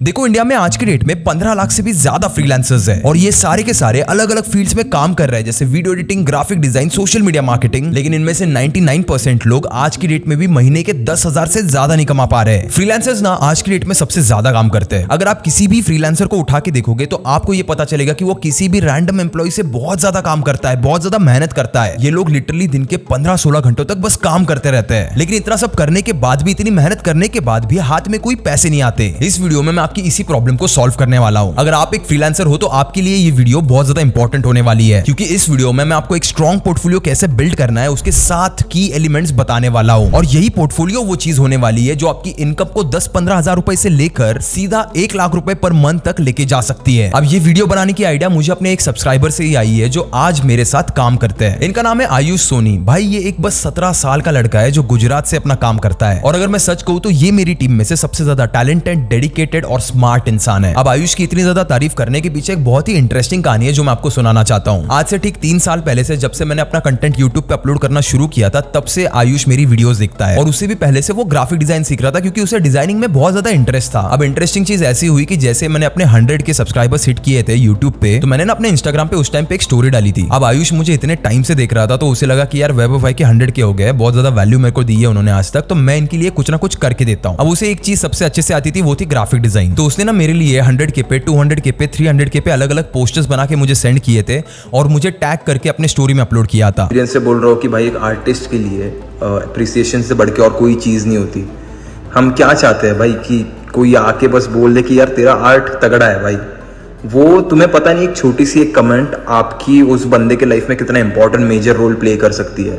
देखो इंडिया में आज की डेट में 15 लाख से भी ज्यादा फ्रीलांसर्स है और ये सारे के सारे अलग अलग फील्ड्स में काम कर रहे हैं, जैसे video editing, graphic design, social media marketing. लेकिन इनमें से 99% लोग आज की डेट में भी महीने के 10,000 से ज्यादा नहीं कमा पा रहे हैं। फ्रीलांसर्स ना आज की डेट में सबसे ज्यादा काम करते हैं। अगर आप किसी भी फ्रीलांसर को उठा के देखोगे तो आपको ये पता चलेगा कि वो किसी भी रैंडम एम्प्लॉय से बहुत ज्यादा काम करता है, बहुत ज्यादा मेहनत करता है। ये लोग लिटरली दिन के 15-16 घंटों तक बस काम करते रहते हैं। लेकिन इतना सब करने के बाद भी, इतनी मेहनत करने के बाद भी हाथ में कोई पैसे नहीं आते। इस वीडियो में मैं आपकी इसी प्रॉब्लम को सॉल्व करने वाला हूं। अगर आप एक फ्रीलांसर हो तो आपके लिए ये वीडियो बहुत ज्यादा इंपॉर्टेंट होने वाली है, क्योंकि इस वीडियो में मैं आपको एक स्ट्रॉन्ग पोर्टफोलियो कैसे बिल्ड करना है उसके 7 की एलिमेंट्स बताने वाला हूं। और यही पोर्टफोलियो वो चीज होने वाली है जो आपकी इनकम को 10-15 हजार रुपए से लेकर सीधा 1 लाख रुपए पर मंथ तक लेके जा सकती है। अब ये वीडियो बनाने की आइडिया मुझे अपने एक सब्सक्राइबर से ही आई है जो आज मेरे साथ काम करते हैं। इनका नाम है आयुष सोनी। भाई ये एक बस 17 साल का लड़का है जो गुजरात से अपना काम करता है। और अगर मैं सच कहूं तो ये मेरी टीम में से सबसे ज्यादा टैलेंटेड, डेडिकेटेड और स्मार्ट इंसान है। अब आयुष की इतनी ज्यादा तारीफ करने के पीछे एक बहुत ही इंटरेस्टिंग कहानी है जो मैं आपको सुनाना चाहता हूं। आज से ठीक 3 साल पहले से जब से मैंने अपना कंटेंट यूट्यूब पे अपलोड करना शुरू किया था, तब से आयुष मेरी वीडियोस देखता है। और उससे भी पहले से वो ग्राफिक डिजाइन सीख रहा था, क्योंकि उसे डिजाइनिंग में बहुत ज्यादा इंटरेस्ट था। अब इंटरेस्टिंग चीज ऐसी हुई कि जैसे मैंने अपने 100 के सब्सक्राइबर्स हिट किए थे यूट्यूब पे, तो मैंने ना अपने इंस्टाग्राम पे उस टाइम पे एक स्टोरी डाली थी। अब आयुष मुझे इतने टाइम से देख रहा था तो उसे लगा कि यार वैभव भाई के 100 के हो गए, बहुत ज्यादा वैल्यू मेरे को दी है उन्होंने आज तक, तो मैं इनके लिए कुछ ना कुछ करके देता हूं। अब उसे एक चीज सबसे अच्छे से आती थी, वो थी ग्राफिक डिजाइन। तो उसने ना मेरे लिए 100 के पे, 200 के पे, 300 के पे अलग अलग पोस्टर्स बना के मुझे सेंड किए थे और मुझे टैग करके अपने स्टोरी में अपलोड किया था। से बोल रहा हूँ कि भाई एक आर्टिस्ट के लिए अप्रिसिएशन से बढ़ के और कोई चीज़ नहीं होती। हम क्या चाहते हैं भाई कि कोई आके बस बोल दे कि यार तेरा आर्ट तगड़ा है भाई, वो तुम्हें पता नहीं एक छोटी सी एक कमेंट आपकी उस बंदे के लाइफ में कितना इंपॉर्टेंट मेजर रोल प्ले कर सकती है।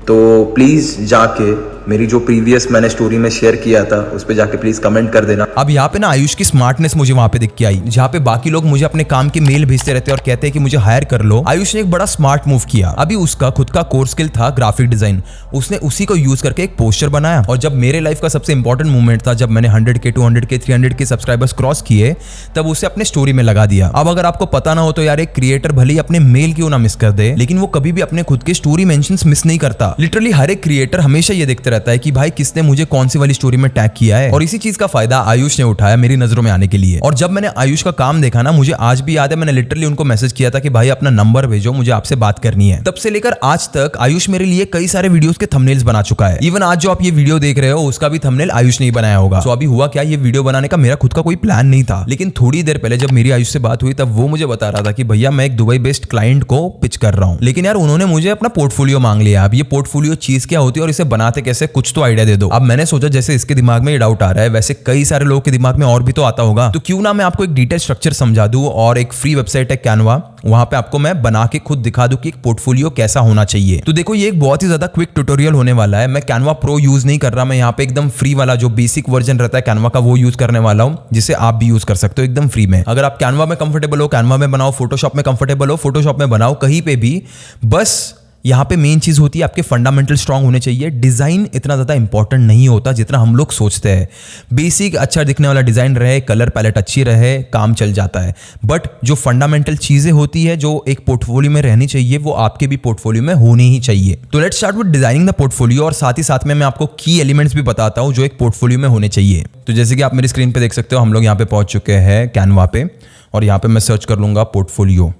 तो प्लीज़ जाके मेरी जो प्रीवियस मैंने स्टोरी में शेयर किया था उस पे जाके प्लीज कमेंट कर देना। अब यहाँ पे ना आयुष की स्मार्टनेस मुझे वहां पे दिख के आई, जहाँ पे बाकी लोग मुझे अपने काम के मेल भेजते रहते हैं और कहते हैं कि मुझे हायर कर लो। आयुष ने एक बड़ा स्मार्ट मूव किया। अभी उसका खुद का कोर स्किल था ग्राफिक डिजाइन, उसने उसी को यूज करके एक पोस्टर बनाया। और जब मेरे लाइफ का सबसे इंपॉर्टेंट मूवमेंट था, जब मैंने 100 के, 200 के, 300 के सब्सक्राइबर्स क्रॉस किए, तब उसे अपने स्टोरी में लगा दिया। अब अगर आपको पता ना हो तो यार, एक क्रिएटर भले ही अपने मेल क्यों ना मिस कर दे, लेकिन वो कभी भी अपने खुद के स्टोरी मेंशंस मिस नहीं करता। लिटरली हर एक क्रिएटर हमेशा ये देखते रहता है कि भाई किसने मुझे कौन सी वाली स्टोरी में टैग किया है। और इसी चीज का फायदा आयुष ने उठाया मेरी नजरों में आने के लिए। और जब मैंने आयुष का काम देखा ना, मुझे आज भी याद है, मैंने लिटरली उनको मैसेज किया था कि भाई अपना नंबर भेजो, मुझे आपसे बात करनी है। तब से लेकर आज तक आयुष मेरे लिए कई सारे वीडियोस के थंबनेल्स बना चुका है। इवन आज जो आप ये वीडियो देख रहे हो उसका भी थंबनेल आयुष ने ही बनाया होगा। तो अभी हुआ क्या, ये वीडियो बनाने का मेरा खुद का कोई प्लान नहीं था, लेकिन थोड़ी देर पहले जब मेरी आयुष से बात हुई तब वो मुझे बता रहा था कि भैया मैं एक दुबई बेस्ड क्लाइंट को पिच कर रहा हूं, लेकिन यार उन्होंने मुझे अपना पोर्टफोलियो मांग लिया। अब ये पोर्टफोलियो चीज क्या होती है और इसे बनाते कैसे, कुछ तो आइडिया दे दो। अब मैंने सोचा जैसे इसके दिमाग में ये डाउट आ रहा है, वैसे कई सारे लोगों के दिमाग में और भी तो आता होगा, तो क्यों ना मैं आपको एक डिटेल स्ट्रक्चर समझा दूं। और एक फ्री वेबसाइट है कैनवा, वहां पे आपको मैं बना के खुद दिखा दूं कि एक पोर्टफोलियो कैसा होना चाहिए। तो देखो ये एक बहुत ही ज्यादा क्विक ट्यूटोरियल होने वाला है। मैं कैनवा प्रो यूज नहीं कर रहा, मैं यहाँ पे एकदम फ्री वाला जो बेसिक वर्जन रहता है कैनवा का, वो यूज करने वाला हूँ, जिसे आप भी यूज कर सकते हो एकदम फ्री में। अगर आप कैनवा में कंफर्टेबल हो, कैनवा में बनाओ। फोटोशॉप में कंफर्टेबल हो, फोटोशॉप में बनाओ। कहीं पे भी बस यहाँ पे मेन चीज होती है आपके फंडामेंटल स्ट्रांग होने चाहिए। डिजाइन इतना ज्यादा इंपॉर्टेंट नहीं होता जितना हम लोग सोचते हैं। बेसिक अच्छा दिखने वाला डिजाइन रहे, कलर पैलेट अच्छी रहे, काम चल जाता है। बट जो फंडामेंटल चीजें होती है जो एक पोर्टफोलियो में रहनी चाहिए, वो आपके भी पोर्टफोलियो में होनी ही चाहिए। तो let's start with designing the portfolio. और साथ ही साथ में मैं आपको की एलिमेंट्स भी बताता हूँ जो एक पोर्टफोलियो में होने चाहिए। तो जैसे कि आप मेरी स्क्रीन पे देख सकते हो, हम लोग यहाँ पे पहुंच चुके हैं कैनवा पे, और यहाँ पे मैं सर्च कर लूंगा पोर्टफोलियो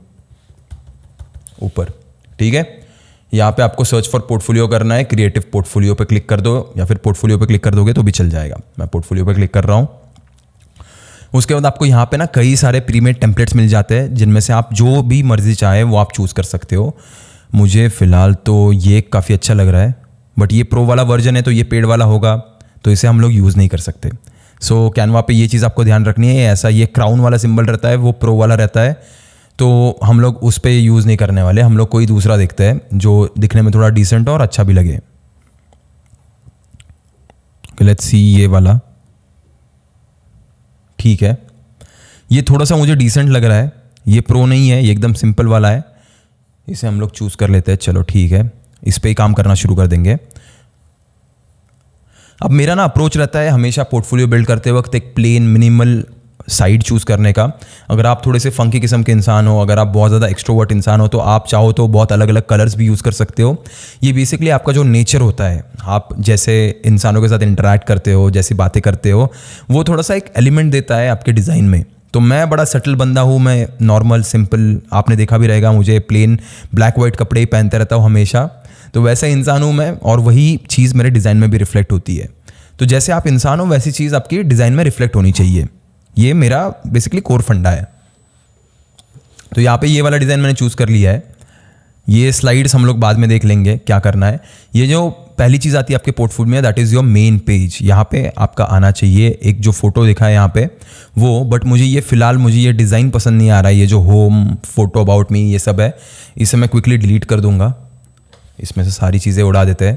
ऊपर, ठीक है। यहाँ पे आपको सर्च फॉर पोर्टफोलियो करना है, क्रिएटिव पोर्टफोलियो पे क्लिक कर दो, या फिर पोर्टफोलियो पे क्लिक कर दोगे तो भी चल जाएगा। मैं पोर्टफोलियो पे क्लिक कर रहा हूँ। उसके बाद आपको यहाँ पे ना कई सारे प्रीमेड टेम्पलेट्स मिल जाते हैं, जिनमें से आप जो भी मर्जी चाहे वो आप चूज़ कर सकते हो। मुझे फ़िलहाल तो ये काफ़ी अच्छा लग रहा है, बट ये प्रो वाला वर्जन है तो ये पेड वाला होगा, तो इसे हम लोग यूज़ नहीं कर सकते। सो कैनवा पे ये चीज़ आपको ध्यान रखनी है। ऐसा ये क्राउन वाला सिंबल रहता है, वो प्रो वाला रहता है, तो हम लोग उस पर यूज़ नहीं करने वाले। हम लोग कोई दूसरा देखते हैं जो दिखने में थोड़ा डिसेंट और अच्छा भी लगे। लेट्स सी ये वाला, ठीक है। ये थोड़ा सा मुझे डिसेंट लग रहा है, ये प्रो नहीं है, ये एकदम सिंपल वाला है। इसे हम लोग चूज़ कर लेते हैं। चलो ठीक है, इस पर ही काम करना शुरू कर देंगे। अब मेरा ना अप्रोच रहता है हमेशा पोर्टफोलियो बिल्ड करते वक्त एक प्लेन मिनिमल साइड चूज़ करने का। अगर आप थोड़े से फंकी किस्म के इंसान हो, अगर आप बहुत ज़्यादा एक्सट्रोवर्ट इंसान हो, तो आप चाहो तो बहुत अलग अलग कलर्स भी यूज़ कर सकते हो। ये बेसिकली आपका जो नेचर होता है, आप जैसे इंसानों के साथ इंटरेक्ट करते हो, जैसी बातें करते हो, वो थोड़ा सा एक एलिमेंट देता है आपके डिज़ाइन में। तो मैं बड़ा सटल बंदा हूँ, मैं नॉर्मल सिंपल, आपने देखा भी रहेगा मुझे प्लेन ब्लैक वाइट कपड़े ही पहनते रहता हूँ हमेशा। तो वैसा इंसान हूँ मैं, और वही चीज़ मेरे डिज़ाइन में भी रिफ्लेक्ट होती है। तो जैसे आप इंसान हो वैसी चीज़ आपकी डिज़ाइन में रिफ्लेक्ट होनी चाहिए। ये मेरा बेसिकली कोर फंडा है। तो यहाँ पे ये वाला डिज़ाइन मैंने चूज़ कर लिया है। ये स्लाइड्स हम लोग बाद में देख लेंगे क्या करना है। ये जो पहली चीज़ आती है आपके पोर्टफोलियो में, that is your main page. यहाँ पे आपका आना चाहिए एक जो फोटो दिखा है यहाँ पे वो, बट मुझे ये फ़िलहाल मुझे ये डिज़ाइन पसंद नहीं आ रहा है। ये जो होम, फोटो अबाउट मी, ये सब है, इसे मैं क्विकली डिलीट कर दूंगा। इसमें से सारी चीज़ें उड़ा देते हैं।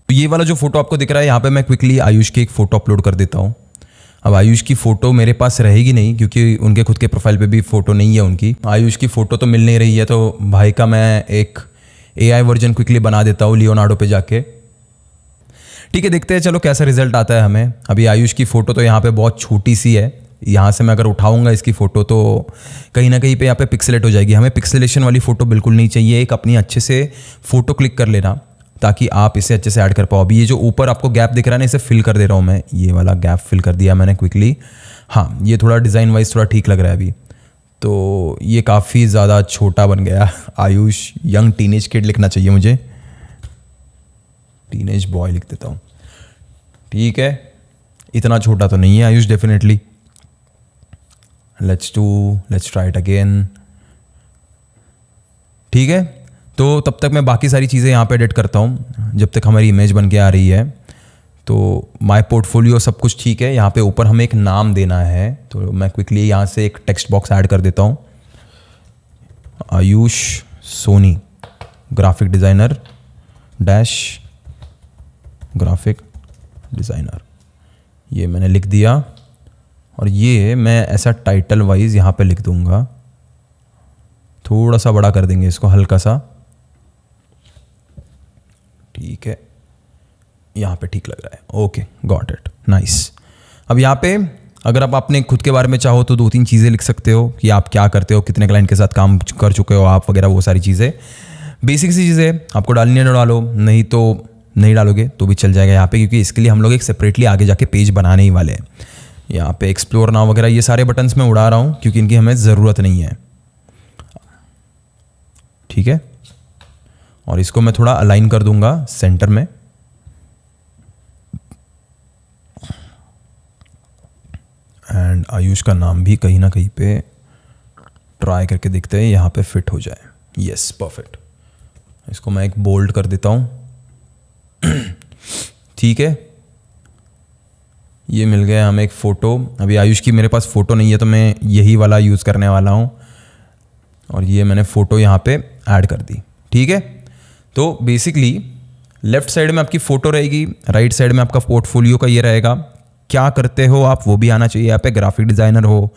तो ये वाला जो फोटो आपको दिख रहा है यहाँ पे, मैं क्विकली आयुष की एक फ़ोटो अपलोड कर देता हूँ। अब आयुष की फ़ोटो मेरे पास रहेगी नहीं, क्योंकि उनके खुद के प्रोफाइल पे भी फ़ोटो नहीं है उनकी। आयुष की फ़ोटो तो मिल नहीं रही है, तो भाई का मैं एक AI वर्जन क्विकली बना देता हूँ लियोनार्डो पे जाके। ठीक है, देखते हैं चलो कैसा रिजल्ट आता है हमें। अभी आयुष की फ़ोटो तो यहाँ पे बहुत छोटी सी है। यहाँ से मैं अगर उठाऊंगा इसकी फ़ोटो तो कहीं ना कहीं पे यहाँ पे पिक्सेलेट हो जाएगी। हमें पिक्सेलेशन वाली फ़ोटो बिल्कुल नहीं चाहिए। एक अपनी अच्छे से फ़ोटो क्लिक कर लेना ताकि आप इसे अच्छे से ऐड कर पाओ। अभी ये जो ऊपर आपको गैप दिख रहा है ना, इसे फिल कर दे रहा हूँ मैं। ये वाला गैप फिल कर दिया मैंने क्विकली। हाँ, ये थोड़ा डिज़ाइन वाइज थोड़ा ठीक लग रहा है अभी। तो ये काफ़ी ज़्यादा छोटा बन गया। आयुष यंग टीनेज किड लिखना चाहिए मुझे, टीनेज बॉय लिख देता हूँ। ठीक है, इतना छोटा तो नहीं है Ayush definitely. Let's try it again. ठीक है, तो तब तक मैं बाकी सारी चीज़ें यहाँ पे एडिट करता हूँ जब तक हमारी इमेज बन के आ रही है। तो माय पोर्टफोलियो सब कुछ ठीक है। यहाँ पे ऊपर हमें एक नाम देना है, तो मैं क्विकली यहाँ से एक टेक्स्ट बॉक्स ऐड कर देता हूँ। Ayush Soni, graphic designer dash graphic designer, ये मैंने लिख दिया। और ये मैं ऐसा टाइटल वाइज यहाँ पे लिख दूँगा। थोड़ा सा बड़ा कर देंगे इसको, हल्का सा। ठीक है, यहाँ पे ठीक लग रहा है। Okay, got it, nice. अब यहाँ पे अगर आप अपने खुद के बारे में चाहो तो 2-3 चीज़ें लिख सकते हो कि आप क्या करते हो, कितने क्लाइंट के साथ काम कर चुके हो आप, वगैरह वो सारी चीज़ें। बेसिक सी चीज़ें आपको डालनी है तो डालो, नहीं तो नहीं डालोगे तो भी चल जाएगा यहाँ पे, क्योंकि इसके लिए हम लोग एक सेपरेटली आगे जाके पेज बनाने ही वाले हैं। यहाँ पे एक्सप्लोर नाउ वगैरह ये सारे बटन्स मैं उड़ा रहा हूँ क्योंकि इनकी हमें ज़रूरत नहीं है। ठीक है, और इसको मैं थोड़ा अलाइन कर दूंगा सेंटर में। एंड आयुष का नाम भी कहीं ना कहीं पे ट्राई करके देखते हैं यहाँ पे फिट हो जाए। Yes, perfect. इसको मैं एक बोल्ड कर देता हूँ। ठीक है, ये मिल गया हमें एक फ़ोटो। अभी आयुष की मेरे पास फ़ोटो नहीं है तो मैं यही वाला यूज़ करने वाला हूँ। और ये मैंने फ़ोटो यहाँ पे ऐड कर दी। ठीक है, तो बेसिकली लेफ़्ट साइड में आपकी फ़ोटो रहेगी, राइट साइड में आपका पोर्टफोलियो का ये रहेगा। क्या करते हो आप वो भी आना चाहिए यहाँ पे। ग्राफिक डिज़ाइनर हो,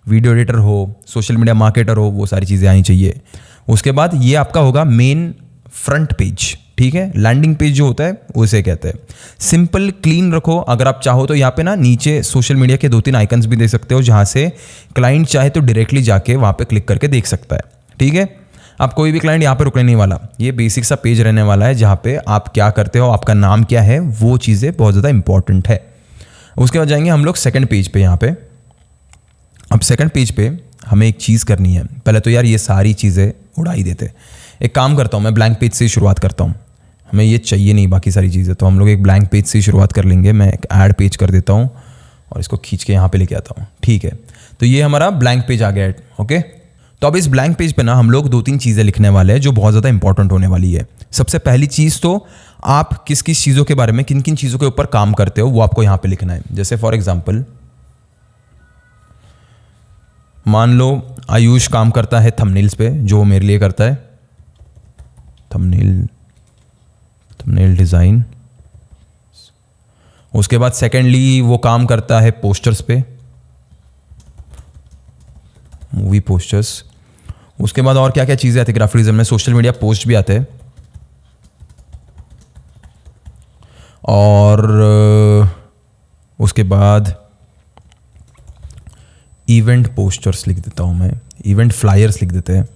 वीडियो एडिटर हो, सोशल मीडिया मार्केटर हो, वो सारी चीज़ें आनी चाहिए। उसके बाद ये आपका होगा मेन फ्रंट पेज। ठीक है, लैंडिंग पेज जो होता है उसे कहते हैं। सिंपल क्लीन रखो। अगर आप चाहो तो यहाँ पे ना नीचे सोशल मीडिया के 2-3 आइकन्स भी दे सकते हो, जहाँ से क्लाइंट चाहे तो डायरेक्टली जाके वहाँ पे क्लिक करके देख सकता है। ठीक है, आप कोई भी क्लाइंट यहाँ पे रुकने नहीं वाला। ये बेसिक सा पेज रहने वाला है जहाँ पे आप क्या करते हो, आपका नाम क्या है, वो चीज़ें बहुत ज़्यादा इंपॉर्टेंट है। उसके बाद जाएंगे हम लोग सेकंड पेज पे। यहाँ पे अब सेकंड पेज पे हमें एक चीज़ करनी है। पहले तो यार ये सारी चीज़ें उड़ा ही देते। एक काम करता हूँ, मैं ब्लैंक पेज से ही शुरुआत करता हूँ। हमें ये चाहिए नहीं बाकी सारी चीज़ें, तो हम लोग एक ब्लैंक पेज से ही शुरुआत कर लेंगे। मैं एक ऐड पेज कर देता हूँ और इसको खींच के यहाँ पे लेके आता हूँ। ठीक है, तो ये हमारा ब्लैंक पेज आ गया है। ओके, तो अब इस ब्लैंक पेज पे ना हम लोग 2-3 चीज़ें लिखने वाले हैं जो बहुत ज़्यादा इंपॉर्टेंट होने वाली है। सबसे पहली चीज़ तो आप किस किस चीज़ों के बारे में, किन किन चीज़ों के ऊपर काम करते हो, वो आपको यहाँ पे लिखना है। जैसे फॉर एग्जाम्पल मान लो आयुष काम करता है थंबनेल्स पे, जो मेरे लिए करता है थंबनेल डिज़ाइन। उसके बाद सेकेंडली वो काम करता है पोस्टर्स पे, मूवी पोस्टर्स। उसके बाद और क्या क्या चीज़ें आती है ग्राफिक डिज़ाइन में, सोशल मीडिया पोस्ट भी आते हैं। और उसके बाद इवेंट पोस्टर्स लिख देता हूँ मैं, इवेंट फ्लायर्स लिख देते हैं।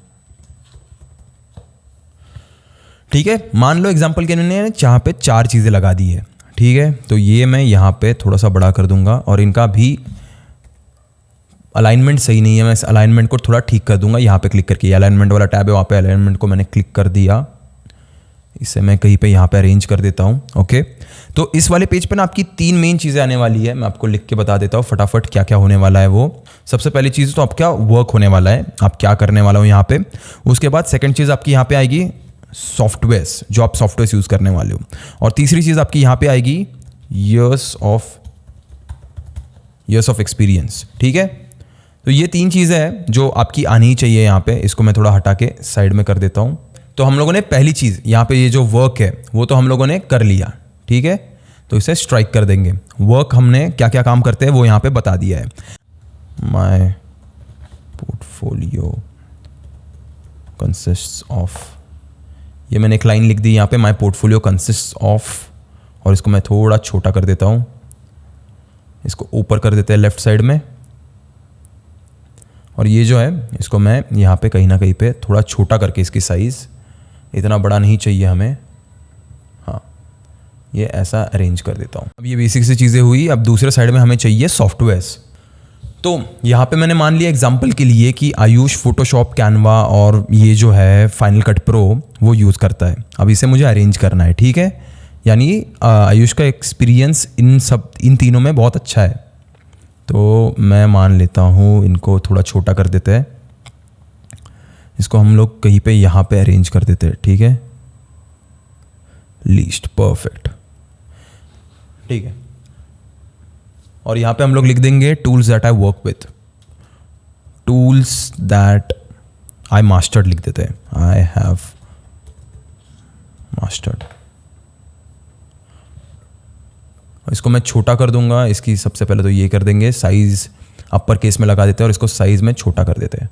ठीक है, मान लो एग्जाम्पल के लिए यहाँ पे 4 चीज़ें लगा दी है। ठीक है, तो ये मैं यहाँ पे थोड़ा सा बड़ा कर दूंगा और इनका भी अलाइनमेंट सही नहीं है, मैं इस अलाइनमेंट को थोड़ा ठीक कर दूंगा। यहाँ पे क्लिक करके, अलाइनमेंट वाला टैब है, वहाँ पे अलाइनमेंट को मैंने क्लिक कर दिया। इसे मैं कहीं पे यहाँ पे अरेंज कर देता हूँ। ओके, तो इस वाले पेज पे ना आपकी 3 मेन चीज़ें आने वाली है। मैं आपको लिख के बता देता हूँ फटाफट क्या क्या होने वाला है। वो सबसे पहली चीज़ तो आपका वर्क होने वाला है, आप क्या करने वाला हो यहाँ पे। उसके बाद सेकंड चीज़ आपकी यहाँ पे आएगी सॉफ्टवेयर्स, जो आप सॉफ्टवेयर यूज़ करने वाले हो। और तीसरी चीज़ आपकी यहाँ पे आएगी ईयर्स ऑफ एक्सपीरियंस। ठीक है, तो ये 3 चीज़ें हैं जो आपकी आनी ही चाहिए यहाँ पे। इसको मैं थोड़ा हटा के साइड में कर देता हूँ। तो हम लोगों ने पहली चीज़ यहाँ पे ये जो वर्क है वो तो हम लोगों ने कर लिया। ठीक है, तो इसे स्ट्राइक कर देंगे। वर्क हमने क्या क्या काम करते हैं वो यहाँ पे बता दिया है। माय पोर्टफोलियो कंसिस्ट्स ऑफ, ये मैंने एक लाइन लिख दी यहाँ पे, माय पोर्टफोलियो कंसिस्ट्स ऑफ, और इसको मैं थोड़ा छोटा कर देता हूँ। इसको ऊपर कर देते हैं लेफ्ट साइड में, और ये जो है इसको मैं यहाँ पे कहीं ना कहीं पे थोड़ा छोटा करके, इसकी साइज़ इतना बड़ा नहीं चाहिए हमें, हाँ ये ऐसा अरेंज कर देता हूँ। अब ये बेसिक सी चीज़ें हुई। अब दूसरे साइड में हमें चाहिए सॉफ्टवेयर्स। तो यहाँ पे मैंने मान लिया एग्जांपल के लिए कि आयुष फोटोशॉप, कैनवा और ये जो है फाइनल कट प्रो वो यूज़ करता है। अब इसे मुझे अरेंज करना है। ठीक है, यानी आयुष का एक्सपीरियंस इन तीनों में बहुत अच्छा है। तो मैं मान लेता हूँ इनको थोड़ा छोटा कर देते हैं। इसको हम लोग कहीं पे यहाँ पे अरेंज कर देते हैं। ठीक है, लीस्ट परफेक्ट। ठीक है, और यहाँ पे हम लोग लिख देंगे tools that I work with, tools that I mastered लिख देते हैं, आई हैव मास्टर्ड। इसको मैं छोटा कर दूंगा। इसकी सबसे पहले तो ये कर देंगे, साइज अपर केस में लगा देते हैं और इसको साइज में छोटा कर देते हैं।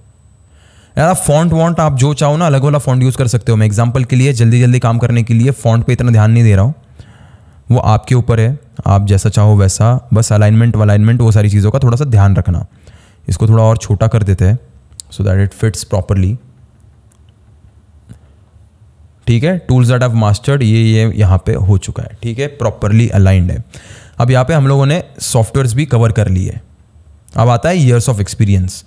यार फॉन्ट वॉन्ट आप जो चाहो ना अलग वाला फॉन्ट यूज़ कर सकते हो। मैं एग्जांपल के लिए जल्दी जल्दी काम करने के लिए फॉन्ट पे इतना ध्यान नहीं दे रहा हूँ, वो आपके ऊपर है, आप जैसा चाहो वैसा। बस अलाइनमेंट वो सारी चीज़ों का थोड़ा सा ध्यान रखना। इसको थोड़ा और छोटा कर देते हैं so that it fits properly. ठीक है, टूल्स दैट हैव मास्टर्ड ये यहाँ पे हो चुका है। ठीक है, प्रॉपरली अलाइंड है। अब यहाँ पे हम लोगों ने सॉफ्टवेयर्स भी कवर कर लिए। अब आता है ईयर्स ऑफ एक्सपीरियंस।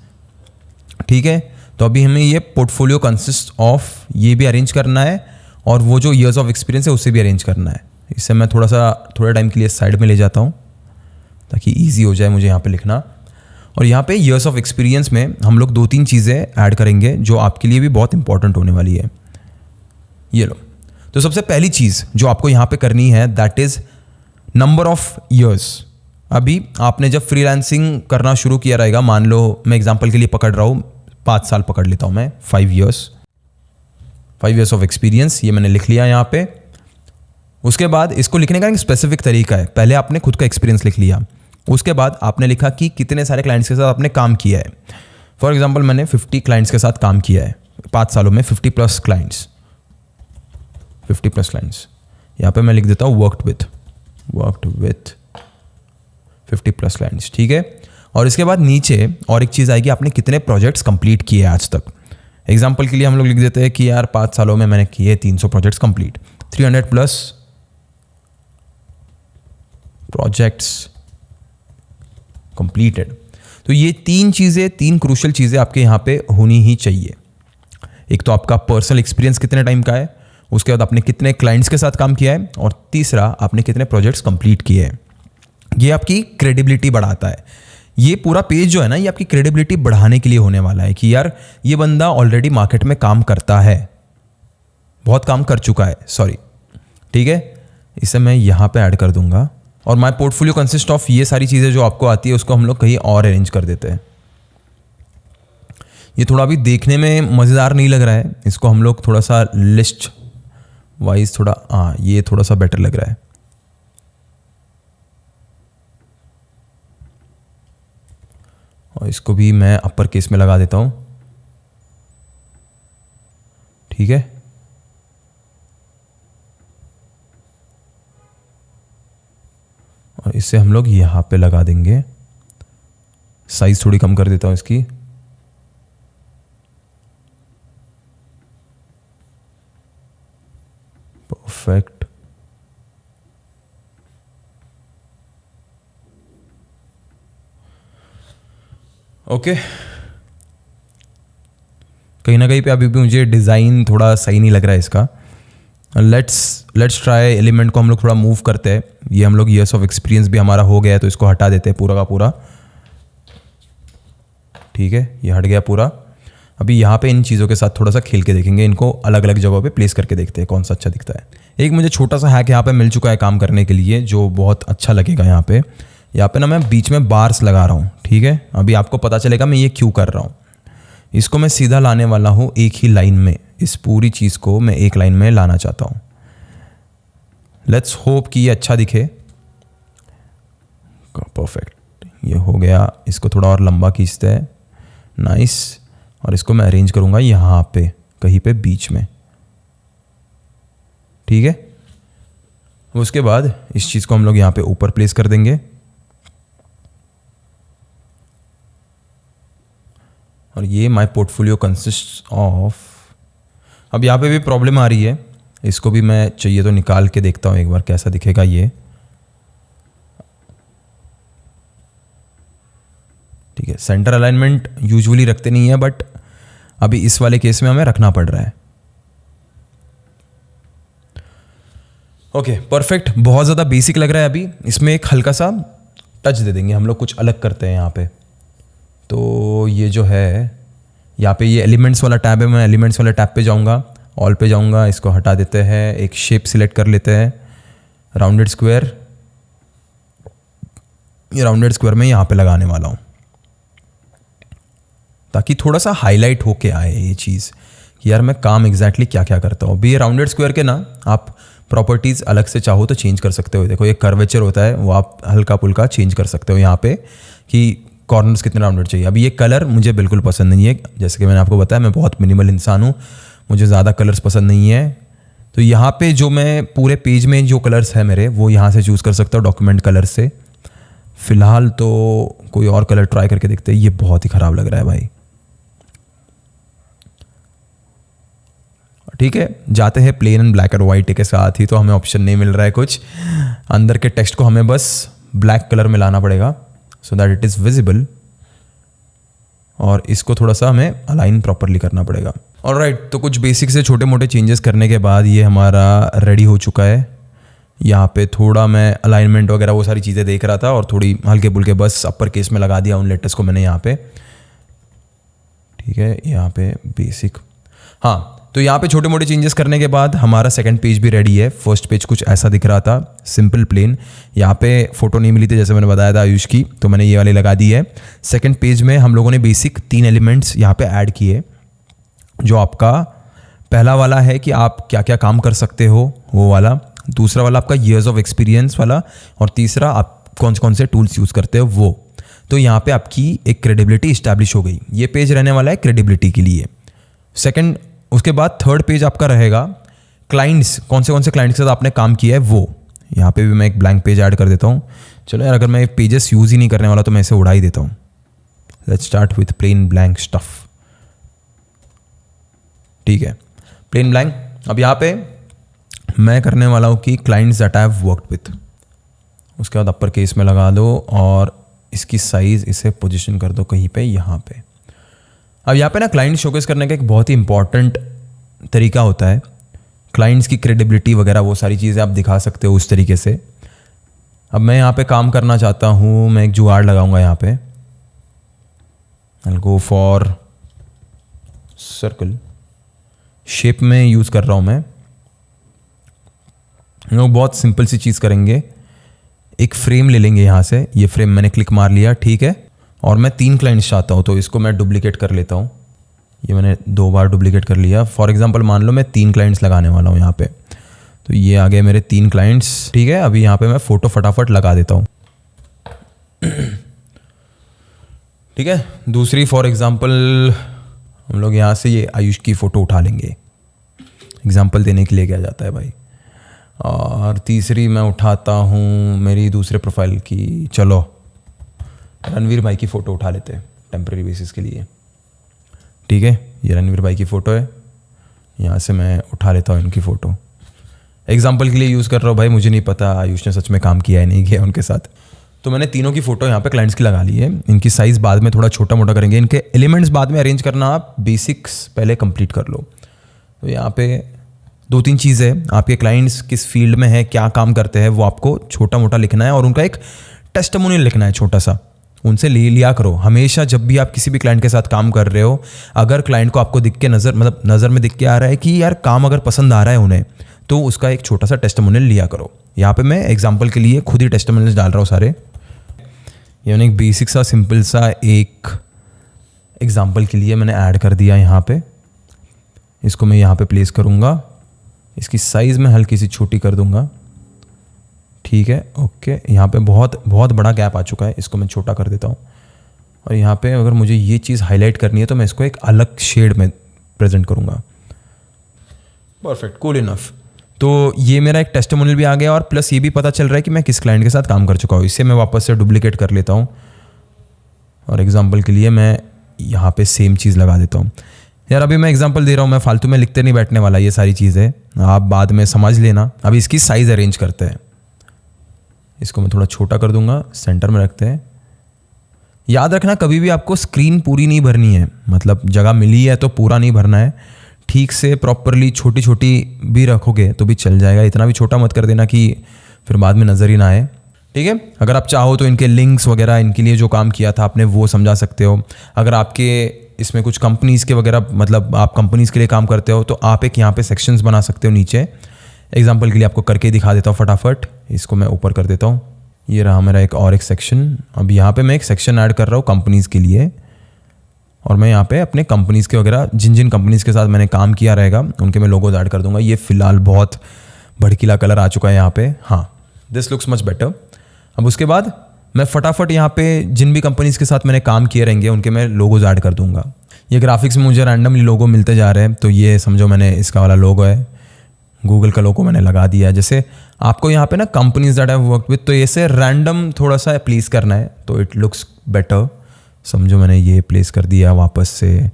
ठीक है, तो अभी हमें ये पोर्टफोलियो कंसिस्ट ऑफ ये भी अरेंज करना है और वो जो ईयर्स ऑफ एक्सपीरियंस है उसे भी अरेंज करना है। इससे मैं थोड़ा टाइम के लिए साइड में ले जाता हूँ ताकि ईजी हो जाए मुझे यहाँ पे लिखना। और यहाँ पे ईयर्स ऑफ एक्सपीरियंस में हम लोग 2-3 चीज़ें ऐड करेंगे जो आपके लिए भी बहुत इंपॉर्टेंट होने वाली है। ये लो, तो सबसे पहली चीज़ जो आपको यहाँ पे करनी है that is number of years. अभी आपने जब फ्रीलांसिंग करना शुरू किया रहेगा, मान लो मैं एग्जांपल के लिए पकड़ रहा हूँ 5 साल पकड़ लेता हूँ मैं, 5 ईयर्स ऑफ एक्सपीरियंस, ये मैंने लिख लिया यहाँ पे। उसके बाद इसको लिखने का एक स्पेसिफिक तरीका है। पहले आपने खुद का एक्सपीरियंस लिख लिया, उसके बाद आपने लिखा कि कितने सारे क्लाइंट्स के साथ आपने काम किया है। फॉर एग्जाम्पल मैंने 50 क्लाइंट्स के साथ काम किया है 5 सालों में, 50+ क्लाइंट्स। यहाँ पे मैं लिख देता हूँ वर्कड विथ 50+ क्लाइंट्स। ठीक है, और इसके बाद नीचे और एक चीज़ आएगी, आपने कितने प्रोजेक्ट्स कंप्लीट किए आज तक। एग्जाम्पल के लिए हम लोग लिख देते हैं कि यार 5 सालों में मैंने किए 300 प्रोजेक्ट्स कंप्लीट, 300+ प्रोजेक्ट्स कंप्लीटेड। तो ये 3 क्रूशियल चीज़ें आपके यहाँ पे होनी ही चाहिए। एक तो आपका पर्सनल एक्सपीरियंस कितने टाइम का है, उसके बाद आपने कितने क्लाइंट्स के साथ काम किया है, और तीसरा आपने कितने प्रोजेक्ट्स कंप्लीट किए हैं। ये आपकी क्रेडिबिलिटी बढ़ाता है। ये पूरा पेज जो है ना, ये आपकी क्रेडिबिलिटी बढ़ाने के लिए होने वाला है कि यार ये बंदा ऑलरेडी मार्केट में काम करता है, बहुत काम कर चुका है, सॉरी। ठीक है, इसे मैं यहाँ पे ऐड कर दूंगा। और माय पोर्टफोलियो कंसिस्ट ऑफ ये सारी चीज़ें जो आपको आती है उसको हम लोग कहीं और अरेंज कर देते हैं। ये थोड़ा अभी देखने में मज़ेदार नहीं लग रहा है, इसको हम लोग थोड़ा सा लिस्ट वाइज थोड़ा, हाँ ये थोड़ा सा बेटर लग रहा है। और इसको भी मैं अपर केस में लगा देता हूँ। ठीक है, और इसे हम लोग यहाँ पे लगा देंगे साइज थोड़ी कम कर देता हूँ इसकी। परफेक्ट। ओके, कहीं ना कहीं पे अभी भी मुझे डिज़ाइन थोड़ा सही नहीं लग रहा है इसका। लेट्स ट्राई एलिमेंट को हम लोग थोड़ा मूव करते हैं। ये हम लोग ईयर्स ऑफ एक्सपीरियंस भी हमारा हो गया है तो इसको हटा देते हैं पूरा का पूरा। ठीक है, ये हट गया पूरा। अभी यहाँ पे इन चीज़ों के साथ थोड़ा सा खेल के देखेंगे, इनको अलग अलग जगहों पे प्लेस करके देखते हैं कौन सा अच्छा दिखता है। एक मुझे छोटा सा हैक यहाँ पे मिल चुका है काम करने के लिए जो बहुत अच्छा लगेगा। यहाँ पे ना मैं बीच में बार्स लगा रहा हूँ। ठीक है, अभी आपको पता चलेगा मैं ये क्यों कर रहा हूँ। इसको मैं सीधा लाने वाला हूँ एक ही लाइन में, इस पूरी चीज़ को मैं एक लाइन में लाना चाहता हूँ। लेट्स होप कि ये अच्छा दिखे। परफेक्ट, ये हो गया। इसको थोड़ा और लंबा खींचते हैं, नाइस। और इसको मैं अरेंज करूँगा यहाँ पे कहीं पे बीच में। ठीक है, उसके बाद इस चीज़ को हम लोग यहाँ पे ऊपर प्लेस कर देंगे और ये माय पोर्टफोलियो कंसिस्ट ऑफ। अब यहाँ पे भी प्रॉब्लम आ रही है, इसको भी मैं चाहिए तो निकाल के देखता हूँ एक बार कैसा दिखेगा ये। ठीक है, सेंटर अलाइनमेंट यूजुअली रखते नहीं है बट अभी इस वाले केस में हमें रखना पड़ रहा है। ओके, परफेक्ट, बहुत ज़्यादा बेसिक लग रहा है। अभी इसमें एक हल्का सा टच दे देंगे हम लोग, कुछ अलग करते हैं यहाँ पे। तो ये जो है यहाँ पे ये एलिमेंट्स वाला टैब है, मैं एलिमेंट्स वाले टैब पे जाऊँगा, ऑल पे जाऊँगा, इसको हटा देते हैं, एक शेप सिलेक्ट कर लेते हैं, राउंडेड स्क्वायर। ये राउंडेड स्क्वायर में यहाँ पे लगाने वाला हूँ ताकि थोड़ा सा हाईलाइट होके आए ये चीज़ कि यार मैं काम एग्जैक्टली क्या क्या करता हूँ। अभी ये राउंडेड स्क्वायर के ना आप प्रॉपर्टीज़ अलग से चाहो तो चेंज कर सकते हो। देखो ये कर्वेचर होता है वो आप हल्का पुल्का चेंज कर सकते हो यहाँ पे कि कॉर्नर्स कितने राउंडेड चाहिए। अभी ये कलर मुझे बिल्कुल पसंद नहीं है, जैसे कि मैंने आपको बताया मैं बहुत मिनिमल इंसान हूँ, मुझे ज़्यादा कलर्स पसंद नहीं है। तो यहाँ पे जो मैं पूरे पेज में जो कलर्स है मेरे वो यहाँ से चूज़ कर सकता हूँ डॉक्यूमेंट कलर से। फ़िलहाल तो कोई और कलर ट्राई करके देखते हैं, ये बहुत ही ख़राब लग रहा है भाई। ठीक है, जाते हैं plain and black and white के साथ ही, तो हमें ऑप्शन नहीं मिल रहा है कुछ। अंदर के टेक्स्ट को हमें बस ब्लैक कलर में लाना पड़ेगा so that it is visible, और इसको थोड़ा सा हमें अलाइन प्रॉपरली करना पड़ेगा। ऑलराइट, तो कुछ बेसिक से छोटे मोटे चेंजेस करने के बाद ये हमारा रेडी हो चुका है। यहाँ पे थोड़ा मैं अलाइनमेंट वगैरह वो सारी चीज़ें देख रहा था और थोड़ी हल्के फुल्के बस अपर केस में लगा दिया उन लेटर्स को मैंने यहाँ पे। ठीक है, यहाँ पे बेसिक। हाँ, तो यहाँ पे छोटे मोटे चेंजेस करने के बाद हमारा सेकंड पेज भी रेडी है। फर्स्ट पेज कुछ ऐसा दिख रहा था, सिंपल प्लेन। यहाँ पे फोटो नहीं मिली थी जैसे मैंने बताया था आयुष की, तो मैंने ये वाली लगा दी है। सेकंड पेज में हम लोगों ने बेसिक 3 एलिमेंट्स यहाँ पे ऐड किए। जो आपका पहला वाला है कि आप क्या क्या काम कर सकते हो वो वाला, दूसरा वाला आपका ईयर्स ऑफ एक्सपीरियंस वाला, और तीसरा आप कौन से टूल्स यूज़ करते हो वो। तो यहाँ पे आपकी एक क्रेडिबिलिटी इस्टेब्लिश हो गई। ये पेज रहने वाला है क्रेडिबिलिटी के लिए। सेकंड, उसके बाद थर्ड पेज आपका रहेगा क्लाइंट्स, कौन से क्लाइंट्स के साथ आपने काम किया है वो। यहाँ पे भी मैं एक ब्लैंक पेज ऐड कर देता हूँ। चलो यार, अगर मैं पेजेस यूज़ ही नहीं करने वाला तो मैं इसे उड़ा ही देता हूँ। Let's start with plane blank stuff. ठीक है, प्लेन ब्लैंक। अब यहाँ पे मैं करने वाला हूँ कि clients that I have worked with, उसके बाद अपर केस में लगा दो और इसकी साइज़ इसे पोजीशन कर दो कहीं पे यहाँ पे। अब यहाँ पे ना क्लाइंट शोकेस करने का एक बहुत ही इंपॉर्टेंट तरीका होता है। क्लाइंट्स की क्रेडिबिलिटी वगैरह वो सारी चीज़ें आप दिखा सकते हो उस तरीके से। अब मैं यहाँ पे काम करना चाहता हूँ, मैं एक जुगाड़ लगाऊंगा यहाँ पे। I'll go for circle, shape में यूज़ कर रहा हूँ मैं। हम लोग बहुत सिंपल सी चीज़ करेंगे, एक फ्रेम ले लेंगे यहाँ से। ये फ्रेम मैंने क्लिक मार लिया, ठीक है। और मैं 3 क्लाइंट्स चाहता हूँ तो इसको मैं डुप्लीकेट कर लेता हूँ। ये मैंने 2 बार डुप्लीकेट कर लिया। फॉर एग्जांपल मान लो मैं 3 क्लाइंट्स लगाने वाला हूँ यहाँ पे, तो ये आ गए मेरे 3 क्लाइंट्स। ठीक है, अभी यहाँ पे मैं फ़ोटो फटाफट लगा देता हूँ। ठीक है, दूसरी फॉर एग्जांपल हम लोग यहाँ से ये आयुष की फ़ोटो उठा लेंगे, एग्जांपल देने के लिए क्या जाता है भाई। और तीसरी मैं उठाता हूँ मेरी दूसरे प्रोफाइल की, चलो रणवीर भाई की फ़ोटो उठा लेते हैं टेम्प्रेरी बेसिस के लिए। ठीक है, ये रणवीर भाई की फ़ोटो है, यहाँ से मैं उठा लेता हूँ इनकी फ़ोटो। एग्जाम्पल के लिए यूज़ कर रहा हूँ भाई, मुझे नहीं पता आयुष ने सच में काम किया है नहीं किया उनके साथ। तो मैंने तीनों की फ़ोटो यहाँ पे क्लाइंट्स की लगा ली है। इनकी साइज़ बाद में थोड़ा छोटा मोटा करेंगे, इनके एलिमेंट्स बाद में अरेंज करना, आप बेसिक्स पहले कंप्लीट कर लो। तो यहाँ पे 2-3 चीज़ें, आपके क्लाइंट्स किस फील्ड में है, क्या काम करते हैं, वो आपको छोटा मोटा लिखना है और उनका एक टेस्टिमोनियल लिखना है छोटा सा, उनसे ले लिया करो। हमेशा जब भी आप किसी भी क्लाइंट के साथ काम कर रहे हो, अगर क्लाइंट को आपको दिख के नज़र में दिख के आ रहा है कि यार काम अगर पसंद आ रहा है उन्हें, तो उसका एक छोटा सा टेस्टिमोनियल लिया करो। यहाँ पे मैं एग्जांपल के लिए खुद ही टेस्टिमोनियल्स डाल रहा हूँ सारे। ये मैंने एक बेसिक सा सिंपल सा एक एग्जांपल के लिए मैंने ऐड कर दिया यहाँ पे। इसको मैं यहाँ पे प्लेस करूँगा, इसकी साइज़ मैं हल्की सी छोटी कर दूँगा। ठीक है, ओके। यहाँ पे बहुत बहुत बड़ा गैप आ चुका है, इसको मैं छोटा कर देता हूँ। और यहाँ पे अगर मुझे ये चीज़ हाईलाइट करनी है तो मैं इसको एक अलग शेड में प्रेजेंट करूँगा। Perfect, cool enough. तो ये मेरा एक टेस्टिमोनियल भी आ गया और प्लस ये भी पता चल रहा है कि मैं किस क्लाइंट के साथ काम कर चुका हूँ। इसे मैं वापस से डुप्लीकेट कर लेता हूँ और एग्जांपल के लिए मैं यहाँ पे सेम चीज़ लगा देता हूँ। यार अभी मैं एग्जांपल दे रहा हूँ, मैं फालतू में लिखते नहीं बैठने वाला, ये सारी चीज़ें आप बाद में समझ लेना। अभी इसकी साइज़ अरेंज करते हैं। इसको मैं थोड़ा छोटा कर दूंगा, सेंटर में रखते हैं। याद रखना कभी भी आपको स्क्रीन पूरी नहीं भरनी है, मतलब जगह मिली है तो पूरा नहीं भरना है। ठीक से प्रॉपरली छोटी छोटी भी रखोगे तो भी चल जाएगा, इतना भी छोटा मत कर देना कि फिर बाद में नज़र ही ना आए। ठीक है, अगर आप चाहो तो इनके लिंक्स वगैरह, इनके लिए जो काम किया था आपने वो समझा सकते हो। अगर आपके इसमें कुछ कंपनीज़ के वगैरह, मतलब आप कंपनीज़ के लिए काम करते हो, तो आप एक यहाँ पे सेक्शंस बना सकते हो नीचे। एग्जाम्पल के लिए आपको करके दिखा देता हूँ फटाफट। इसको मैं ऊपर कर देता हूँ, ये रहा मेरा एक और एक सेक्शन। अब यहाँ पे मैं एक सेक्शन ऐड कर रहा हूँ कंपनीज़ के लिए, और मैं यहाँ पे अपने कंपनीज़ के वगैरह जिन जिन कंपनीज़ के साथ मैंने काम किया रहेगा उनके मैं लोगोज ऐड कर दूंगा। ये फ़िलहाल बहुत भड़कीला कलर आ चुका है यहाँ पे। हाँ, दिस लुक्स मच बेटर। अब उसके बाद मैं फटाफट यहाँ पे जिन भी कंपनीज़ के साथ मैंने काम किए रहेंगे उनके मैं लोगोज ऐड कर दूंगा। ये ग्राफिक्स में मुझे रैंडमली लोगो मिलते जा रहे हैं, तो ये समझो मैंने इसका वाला लोगो है, गूगल का लोगो मैंने लगा दिया है। जैसे आपको यहाँ पे ना companies that I have worked with, तो ऐसे रैंडम थोड़ा सा प्लेस करना है तो इट लुक्स बेटर। समझो मैंने ये प्लेस कर दिया वापस से,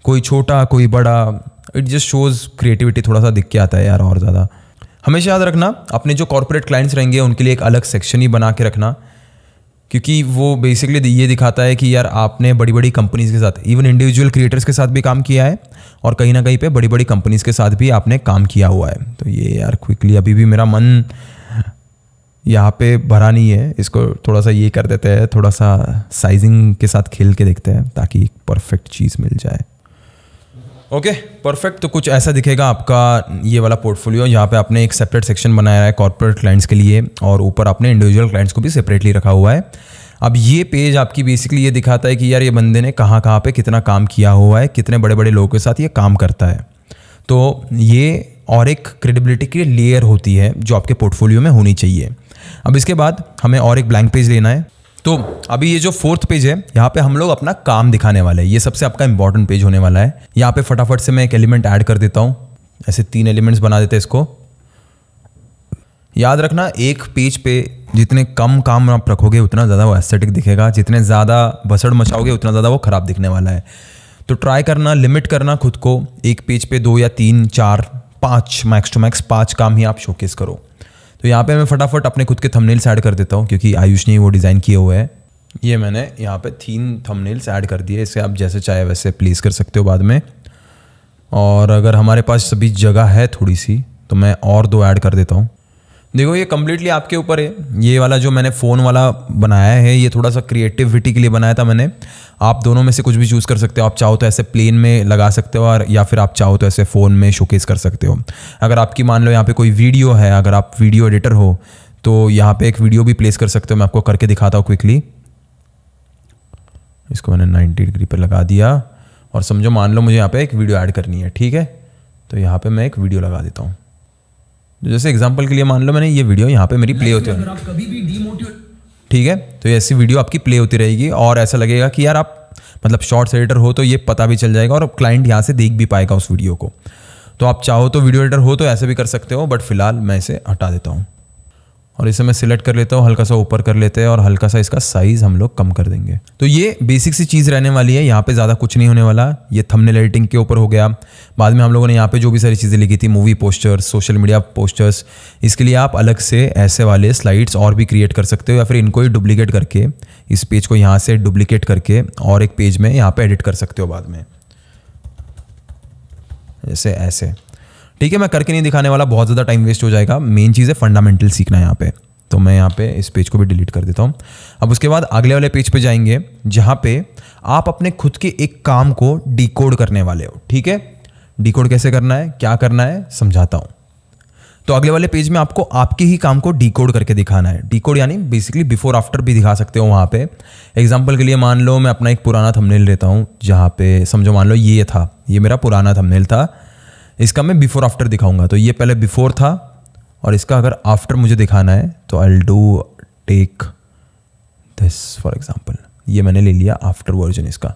कोई छोटा कोई बड़ा, इट जस्ट शोज़ क्रिएटिविटी, थोड़ा सा दिख के आता है यार और ज़्यादा। हमेशा याद रखना अपने जो कॉर्पोरेट क्लाइंट्स रहेंगे उनके लिए एक अलग सेक्शन ही बना के रखना, क्योंकि वो बेसिकली ये दिखाता है कि यार आपने बड़ी बड़ी कंपनीज़ के साथ, इवन इंडिविजुअल क्रिएटर्स के साथ भी काम किया है और कहीं ना कहीं पे बड़ी बड़ी कंपनीज़ के साथ भी आपने काम किया हुआ है। तो ये यार क्विकली, अभी भी मेरा मन यहाँ पे भरा नहीं है, इसको थोड़ा सा ये कर देते हैं, थोड़ा सा साइजिंग के साथ खेल के देखते हैं ताकि एक परफेक्ट चीज़ मिल जाए। Okay, perfect. तो कुछ ऐसा दिखेगा आपका ये वाला पोर्टफोलियो। यहाँ पे आपने एक सेपरेट सेक्शन बनाया है कॉर्पोरेट क्लाइंट्स के लिए और ऊपर आपने इंडिविजुअल क्लाइंट्स को भी सेपरेटली रखा हुआ है। अब ये पेज आपकी बेसिकली ये दिखाता है कि यार ये बंदे ने कहाँ कहाँ पे कितना काम किया हुआ है, कितने बड़े बड़े लोगों के साथ ये काम करता है। तो ये और एक क्रेडिबिलिटी की लेयर होती है जो आपके पोर्टफोलियो में होनी चाहिए। अब इसके बाद हमें और एक ब्लैंक पेज लेना है। तो अभी ये जो 4th पेज है, यहाँ पे हम लोग अपना काम दिखाने वाले हैं। ये सबसे आपका इंपॉर्टेंट पेज होने वाला है। यहाँ पे फटाफट से मैं एक एलिमेंट ऐड कर देता हूँ, ऐसे 3 एलिमेंट्स बना देते हैं इसको। याद रखना एक पेज पे जितने कम काम आप रखोगे उतना ज़्यादा वो एस्थेटिक दिखेगा, जितने ज़्यादा भसड़ मचाओगे उतना ज़्यादा वो ख़राब दिखने वाला है। तो ट्राई करना, लिमिट करना खुद को, एक पेज पे 2 या 3, 4, 5, मैक्स टू मैक्स 5 काम ही आप शोकेस करो। तो यहाँ पे मैं फटाफट अपने खुद के थंबनेल्स ऐड कर देता हूँ क्योंकि आयुष ने वो डिज़ाइन किए हुए हैं। ये मैंने यहाँ पे 3 थंबनेल्स ऐड कर दिए, इसे आप जैसे चाहे वैसे प्लेस कर सकते हो बाद में। और अगर हमारे पास सभी जगह है थोड़ी सी तो मैं और 2 ऐड कर देता हूँ। देखो ये कम्प्लीटली आपके ऊपर है। ये वाला जो मैंने फ़ोन वाला बनाया है ये थोड़ा सा क्रिएटिविटी के लिए बनाया था मैंने। आप दोनों में से कुछ भी चूज़ कर सकते हो। आप चाहो तो ऐसे प्लेन में लगा सकते हो और या फिर आप चाहो तो ऐसे फ़ोन में शोकेस कर सकते हो। अगर आपकी मान लो यहाँ पे कोई वीडियो है, अगर आप वीडियो एडिटर हो तो यहाँ पे एक वीडियो भी प्लेस कर सकते हो। मैं आपको करके दिखाता हूँ क्विकली। इसको मैंने 90 डिग्री पर लगा दिया और समझो मान लो मुझे यहाँ पे एक वीडियो ऐड करनी है, ठीक है। तो यहाँ पे मैं एक वीडियो लगा देता हूँ। जैसे एग्जांपल के लिए मान लो मैंने ये वीडियो यहाँ पे मेरी प्ले होती है, ठीक है। तो ऐसी वीडियो आपकी प्ले होती रहेगी और ऐसा लगेगा कि यार आप मतलब शॉर्ट्स एडिटर हो तो ये पता भी चल जाएगा और क्लाइंट यहाँ से देख भी पाएगा उस वीडियो को। तो आप चाहो तो वीडियो एडिटर हो तो ऐसे भी कर सकते हो, बट फिलहाल मैं इसे हटा देता हूँ। और इसे मैं सिलेक्ट कर लेता हूँ, हल्का सा ऊपर कर लेते हैं और हल्का सा इसका साइज़ हम लोग कम कर देंगे। तो ये बेसिक सी चीज़ रहने वाली है, यहाँ पे ज़्यादा कुछ नहीं होने वाला। ये थंबनेल एडिटिंग के ऊपर हो गया। बाद में हम लोगों ने यहाँ पे जो भी सारी चीज़ें लिखी थी, movie posters, social media posters, इसके लिए आप अलग से ऐसे वाले स्लाइड्स और भी क्रिएट कर सकते हो, या फिर इनको ही डुप्लीकेट करके, इस पेज को यहाँ से डुप्लीकेट करके और एक पेज में यहाँ पे एडिट कर सकते हो बाद में, जैसे ऐसे। ठीक है, मैं करके नहीं दिखाने वाला, बहुत ज़्यादा टाइम वेस्ट हो जाएगा। मेन चीज़ है फंडामेंटल सीखना है यहाँ पे। तो मैं यहाँ पे इस पेज को भी डिलीट कर देता हूँ। अब उसके बाद अगले वाले पेज पे जाएंगे, जहाँ पे आप अपने खुद के एक काम को डिकोड करने वाले हो। ठीक है, डिकोड कैसे करना है, क्या करना है, समझाता हूँ। तो अगले वाले पेज में आपको आपके ही काम को डिकोड करके दिखाना है। डिकोड यानी बेसिकली बिफोर आफ्टर भी दिखा सकते हो वहाँ पे। एग्जाम्पल के लिए मान लो मैं अपना एक पुराना थंबनेल लेता हूँ, जहाँ पे समझो मान लो ये था, ये मेरा पुराना थंबनेल था, इसका मैं बिफोर आफ्टर दिखाऊंगा। तो ये पहले बिफोर था और इसका अगर आफ्टर मुझे दिखाना है तो I will do take this for example. ये मैंने ले लिया आफ्टर वर्जन इसका।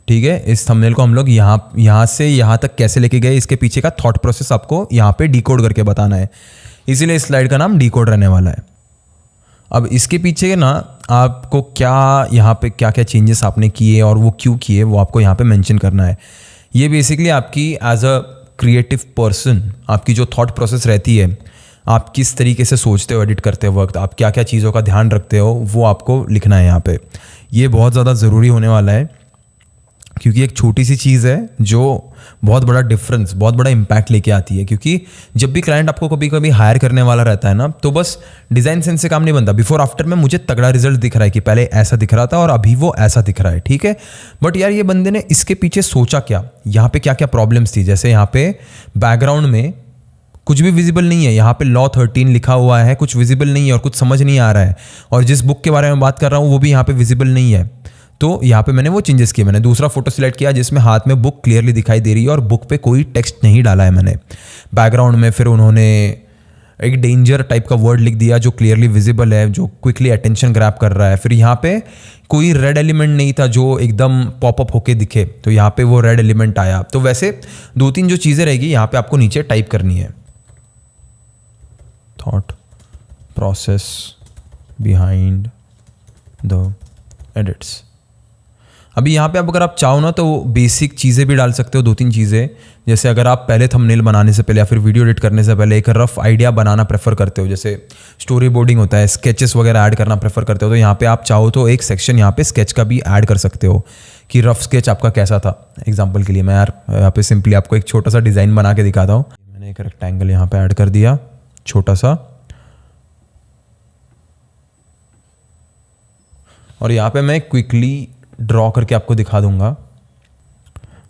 ठीक है, इस थंबनेल को हम लोग यहाँ से यहाँ तक कैसे लेके गए, इसके पीछे का थॉट प्रोसेस आपको यहाँ पे डिकोड करके बताना है। इसीलिए इस स्लाइड का नाम डिकोड रहने वाला है। अब इसके पीछे ना आपको क्या यहाँ पे क्या क्या चेंजेस आपने किए और वो क्यों किए, वो आपको यहाँ पे मेंशन करना है। ये बेसिकली आपकी एज अ क्रिएटिव पर्सन आपकी जो थॉट प्रोसेस रहती है, आप किस तरीके से सोचते हो एडिट करते वक्त, आप क्या क्या चीज़ों का ध्यान रखते हो, वो आपको लिखना है यहाँ पे। ये बहुत ज़्यादा ज़रूरी होने वाला है, क्योंकि एक छोटी सी चीज़ है जो बहुत बड़ा डिफरेंस, बहुत बड़ा इम्पैक्ट लेके आती है। क्योंकि जब भी क्लाइंट आपको कभी कभी हायर करने वाला रहता है ना, तो बस डिज़ाइन सेंस से काम नहीं बनता। बिफोर आफ्टर में मुझे तगड़ा रिजल्ट दिख रहा है कि पहले ऐसा दिख रहा था और अभी वो ऐसा दिख रहा है। ठीक है, बट यार ये बंदे ने इसके पीछे सोचा क्या, यहाँ पे क्या क्या प्रॉब्लम्स थी। जैसे यहाँ पे बैकग्राउंड में कुछ भी विजिबल नहीं है, यहाँ पे लॉ 13 लिखा हुआ है, कुछ विजिबल नहीं है और कुछ समझ नहीं आ रहा है। और जिस बुक के बारे में बात कर रहा हूँ वो भी यहाँ पे विजिबल नहीं है। तो यहाँ पे मैंने वो चेंजेस किए। मैंने दूसरा फोटो सिलेक्ट किया जिसमें हाथ में बुक क्लियरली दिखाई दे रही है और बुक पे कोई टेक्स्ट नहीं डाला है मैंने बैकग्राउंड में। फिर उन्होंने एक डेंजर टाइप का वर्ड लिख दिया जो क्लियरली विजिबल है, जो क्विकली अटेंशन ग्रैब कर रहा है। फिर यहाँ पे कोई रेड एलिमेंट नहीं था जो एकदम पॉपअप होके दिखे, तो यहाँ पे वो रेड एलिमेंट आया। तो वैसे 2-3 जो चीज़ें रहेगी यहाँ पे आपको नीचे टाइप करनी है। Thought process behind the edits. अभी यहाँ पे अब अगर आप चाहो ना तो बेसिक चीज़ें भी डाल सकते हो, 2-3 चीज़ें। जैसे अगर आप पहले थंबनेल बनाने से पहले या फिर वीडियो एडिट करने से पहले एक रफ आइडिया बनाना प्रेफर करते हो, जैसे स्टोरी बोर्डिंग होता है, स्केचेस वगैरह ऐड करना प्रेफर करते हो, तो यहाँ पे आप चाहो तो एक सेक्शन यहाँ पे स्केच का भी ऐड कर सकते हो कि रफ स्केच आपका कैसा था। एग्जाम्पल के लिए मैं यार यहाँ पे सिंपली आपको एक छोटा सा डिज़ाइन बना के दिखाता हूँ। मैंने एक रेक्टेंगल यहाँ पे ऐड कर दिया छोटा सा, और यहाँ पे मैं क्विकली ड्रॉ करके आपको दिखा दूंगा।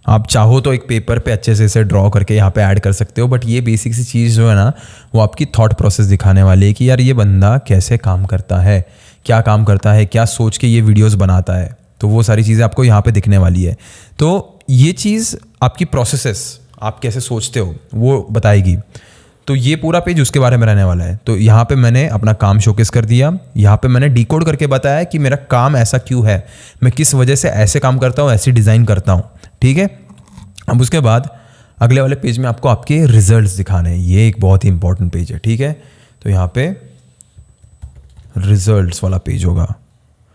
आप चाहो तो एक पेपर पे अच्छे से इसे ड्रॉ करके यहाँ पे ऐड कर सकते हो, बट ये बेसिक सी चीज़ जो है ना वो आपकी थॉट प्रोसेस दिखाने वाली है कि यार ये बंदा कैसे काम करता है, क्या काम करता है, क्या सोच के ये वीडियोस बनाता है। तो वो सारी चीज़ें आपको यहाँ पे दिखने वाली है। तो ये चीज़ आपकी प्रोसेसेस, आप कैसे सोचते हो वो बताएगी। तो ये पूरा पेज उसके बारे में रहने वाला है। तो यहाँ पे मैंने अपना काम शोकेस कर दिया, यहाँ पे मैंने डिकोड करके बताया कि मेरा काम ऐसा क्यों है, मैं किस वजह से ऐसे काम करता हूँ, ऐसी डिज़ाइन करता हूँ। ठीक है, अब उसके बाद अगले वाले पेज में आपको आपके रिजल्ट्स दिखाने हैं। ये एक बहुत ही इंपॉर्टेंट पेज है। ठीक है, तो यहाँ पे रिजल्ट्स वाला पेज होगा।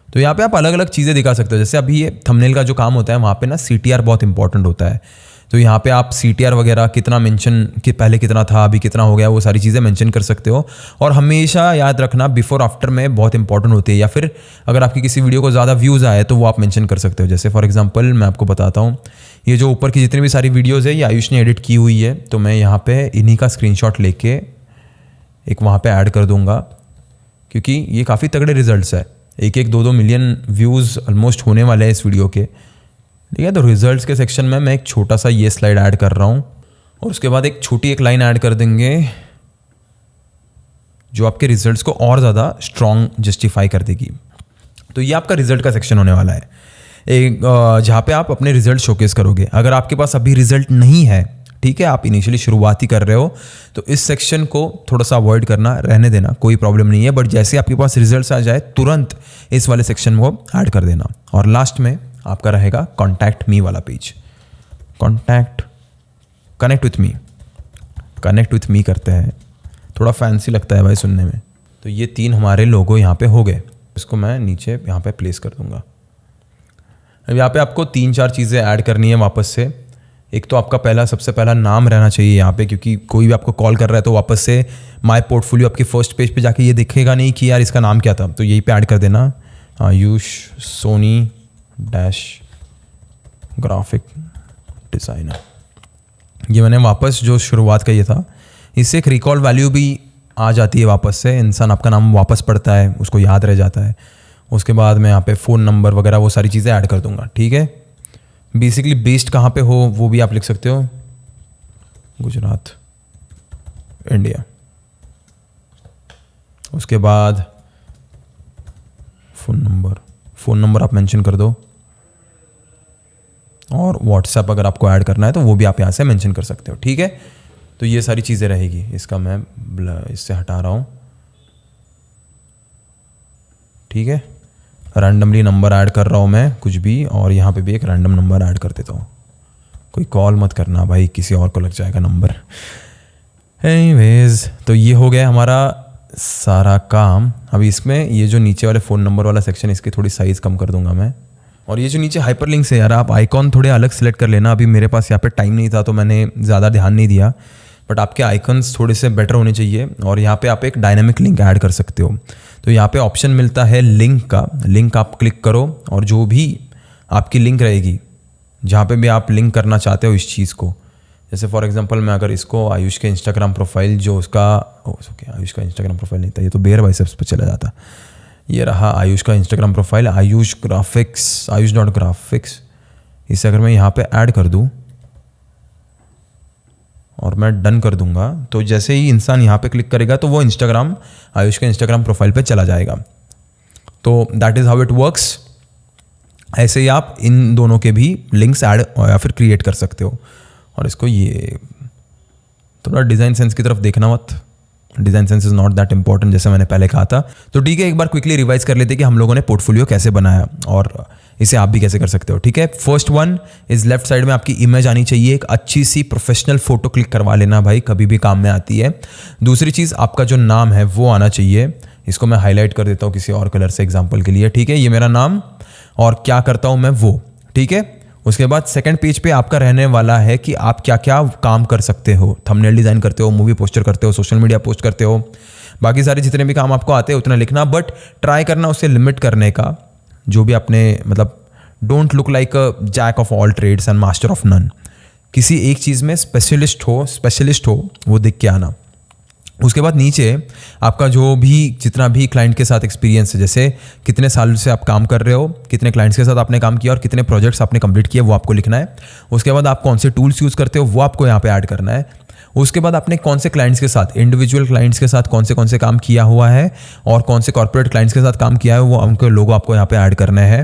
तो यहाँ पे आप अलग अलग चीज़ें दिखा सकते हो। जैसे अभी ये थंबनेल का जो काम होता है वहाँ पे ना CTR बहुत इंपॉर्टेंट होता है। तो यहाँ पे आप CTR वगैरह कितना मेंशन कि पहले कितना था अभी कितना हो गया, वो सारी चीज़ें मेंशन कर सकते हो। और हमेशा याद रखना बिफोर आफ्टर में बहुत इंपॉर्टेंट होती है, या फिर अगर आपकी किसी वीडियो को ज़्यादा व्यूज़ आए तो वो आप मेंशन कर सकते हो। जैसे फॉर एग्जांपल मैं आपको बताता हूँ, ये जो ऊपर की जितनी भी सारी वीडियोज़ है ये आयुष ने एडिट की हुई है। तो मैं यहाँ पर इन्हीं का स्क्रीनशॉट लेके एक वहाँ पर ऐड कर दूँगा, क्योंकि ये काफ़ी तगड़े रिजल्ट्स है। 1-2 मिलियन व्यूज़ ऑलमोस्ट होने वाले हैं इस वीडियो के। ठीक है, तो रिजल्ट्स के सेक्शन में मैं एक छोटा सा ये स्लाइड ऐड कर रहा हूँ, और उसके बाद एक छोटी एक लाइन ऐड कर देंगे जो आपके रिजल्ट्स को और ज़्यादा स्ट्रॉन्ग जस्टिफाई कर देगी। तो ये आपका रिजल्ट का सेक्शन होने वाला है, एक जहाँ पे आप अपने रिजल्ट शोकेस करोगे। अगर आपके पास अभी रिजल्ट नहीं है, ठीक है, आप इनिशियली शुरुआत ही कर रहे हो, तो इस सेक्शन को थोड़ा सा अवॉइड करना, रहने देना, कोई प्रॉब्लम नहीं है। बट जैसे आपके पास रिजल्ट्स आ जाए तुरंत इस वाले सेक्शन को ऐड कर देना। और लास्ट में आपका रहेगा कॉन्टैक्ट मी वाला पेज। कनेक्ट विथ मी करते हैं, थोड़ा फैंसी लगता है भाई सुनने में। तो ये 3 हमारे लोगो यहाँ पे हो गए। इसको मैं नीचे यहाँ पे प्लेस कर दूंगा। अब यहाँ पे आपको 3-4 चीज़ें ऐड करनी है वापस से। एक तो आपका सबसे पहला नाम रहना चाहिए यहाँ पे, क्योंकि कोई भी आपको कॉल कर रहा है तो वापस से माय पोर्टफोलियो आपकी फर्स्ट पेज पे जाके ये दिखेगा नहीं कि यार इसका नाम क्या था, तो यहीं पे ऐड कर देना Ayush Soni dash graphic designer. ये मैंने वापस जो शुरुआत का ये था, इससे एक रिकॉल वैल्यू भी आ जाती है वापस से, इंसान आपका नाम वापस पढ़ता है, उसको याद रह जाता है। उसके बाद मैं यहाँ पे फ़ोन नंबर वगैरह वो सारी चीज़ें ऐड कर दूंगा, ठीक है। बेसिकली बेस्ड कहाँ पे हो वो भी आप लिख सकते हो, गुजरात इंडिया। उसके बाद फ़ोन नंबर आप मेंशन कर दो, और व्हाट्सएप अगर आपको ऐड करना है तो वो भी आप यहाँ से मेंशन कर सकते हो, ठीक है। तो ये सारी चीज़ें रहेगी। इसका मैं इससे हटा रहा हूँ, ठीक है। रैंडमली नंबर ऐड कर रहा हूँ मैं कुछ भी, और यहाँ पे भी एक रैंडम नंबर ऐड कर देता हूँ। कोई कॉल मत करना भाई, किसी और को लग जाएगा नंबर। एनीवेज, तो ये हो गया हमारा सारा काम। अभी इसमें ये जो नीचे वाले फ़ोन नंबर वाला सेक्शन, इसकी थोड़ी साइज़ कम कर दूंगा मैं। और ये जो नीचे हाइपरलिंक्स है यार, आप आइकॉन थोड़े अलग सेलेक्ट कर लेना। अभी मेरे पास यहाँ पे टाइम नहीं था तो मैंने ज़्यादा ध्यान नहीं दिया, बट आपके आइकन्स थोड़े से बेटर होने चाहिए। और यहाँ पे आप एक डायनामिक लिंक ऐड कर सकते हो। तो यहाँ पे ऑप्शन मिलता है लिंक का, लिंक आप क्लिक करो, और जो भी आपकी लिंक रहेगी, जहाँ पे भी आप लिंक करना चाहते हो इस चीज़ को, जैसे फॉर एग्जांपल मैं अगर इसको आयुष के इंस्टाग्राम प्रोफाइल जो उसका आयुष का इंस्टाग्राम प्रोफाइल नहीं था, ये तो बेयर बाइसेप्स पे चला जाता। ये रहा आयुष का इंस्टाग्राम प्रोफाइल, आयुष ग्राफिक्स, आयुष.ग्राफिक्स। इसे अगर मैं यहाँ पे ऐड कर दूँ और मैं डन कर दूंगा, तो जैसे ही इंसान यहाँ पे क्लिक करेगा तो वो इंस्टाग्राम आयुष के इंस्टाग्राम प्रोफाइल पे चला जाएगा। तो that is how it works. ऐसे ही आप इन दोनों के भी लिंक्स ऐड या फिर क्रिएट कर सकते हो। और इसको ये थोड़ा डिज़ाइन सेंस की तरफ देखना मत, design sense is not that important, जैसे मैंने पहले कहा था। तो ठीक है, एक बार क्विकली रिवाइज कर लेते कि हम लोगों ने पोर्टफोलियो कैसे बनाया और इसे आप भी कैसे कर सकते हो, ठीक है। First one is left side में आपकी इमेज आनी चाहिए, एक अच्छी सी प्रोफेशनल फोटो क्लिक करवा लेना भाई, कभी भी काम में आती है। दूसरी चीज़, आपका जो नाम है वो आना चाहिए। इसको मैं हाईलाइट कर देता हूँ किसी और कलर से एग्जाम्पल के लिए, ठीक है। ये मेरा नाम और क्या करता हूँ मैं वो, ठीक है। उसके बाद सेकंड पेज पे आपका रहने वाला है कि आप क्या क्या काम कर सकते हो। थंबनेल डिज़ाइन करते हो, मूवी पोस्टर करते हो, सोशल मीडिया पोस्ट करते हो, बाकी सारे जितने भी काम आपको आते हैं उतना लिखना, बट ट्राई करना उसे लिमिट करने का। जो भी आपने मतलब don't look like a jack of all trades and master of none. किसी एक चीज़ में स्पेशलिस्ट हो वो देख के आना। उसके बाद नीचे आपका जो भी जितना भी क्लाइंट के साथ एक्सपीरियंस है, जैसे कितने साल से आप काम कर रहे हो, कितने क्लाइंट्स के साथ आपने काम किया और कितने प्रोजेक्ट्स आपने कंप्लीट किए, वो आपको लिखना है। उसके बाद आप कौन से टूल्स यूज़ करते हो वो आपको यहाँ पे ऐड करना है। उसके बाद आपने कौन से क्लाइंट्स के साथ, इंडिविजुअल क्लाइंट्स के साथ कौन से काम किया हुआ है और कौन से कॉर्पोरेट क्लाइंट्स के साथ काम किया है, वो उनके लोगो आपको यहाँ पे ऐड करना है।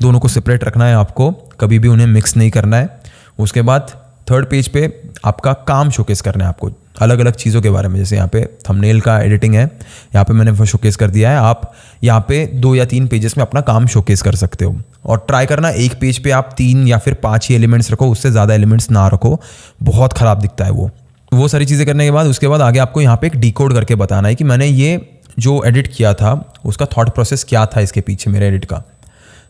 दोनों को सेपरेट रखना है आपको, कभी भी उन्हें मिक्स नहीं करना है। उसके बाद थर्ड पेज पे आपका काम शोकेस करना है आपको, अलग अलग चीज़ों के बारे में। जैसे यहाँ पे थंबनेल का एडिटिंग है, यहाँ पे मैंने वो शोकेस कर दिया है। आप यहाँ पे 2 या 3 पेजेस में अपना काम शोकेस कर सकते हो। और ट्राई करना एक पेज पे आप 3 या फिर 5 ही एलिमेंट्स रखो, उससे ज़्यादा एलिमेंट्स ना रखो, बहुत ख़राब दिखता है वो सारी चीज़ें करने के बाद उसके बाद आगे आपको यहाँ पे एक डिकोड करके बताना है कि मैंने ये जो एडिट किया था उसका थॉट प्रोसेस क्या था इसके पीछे मेरे एडिट का।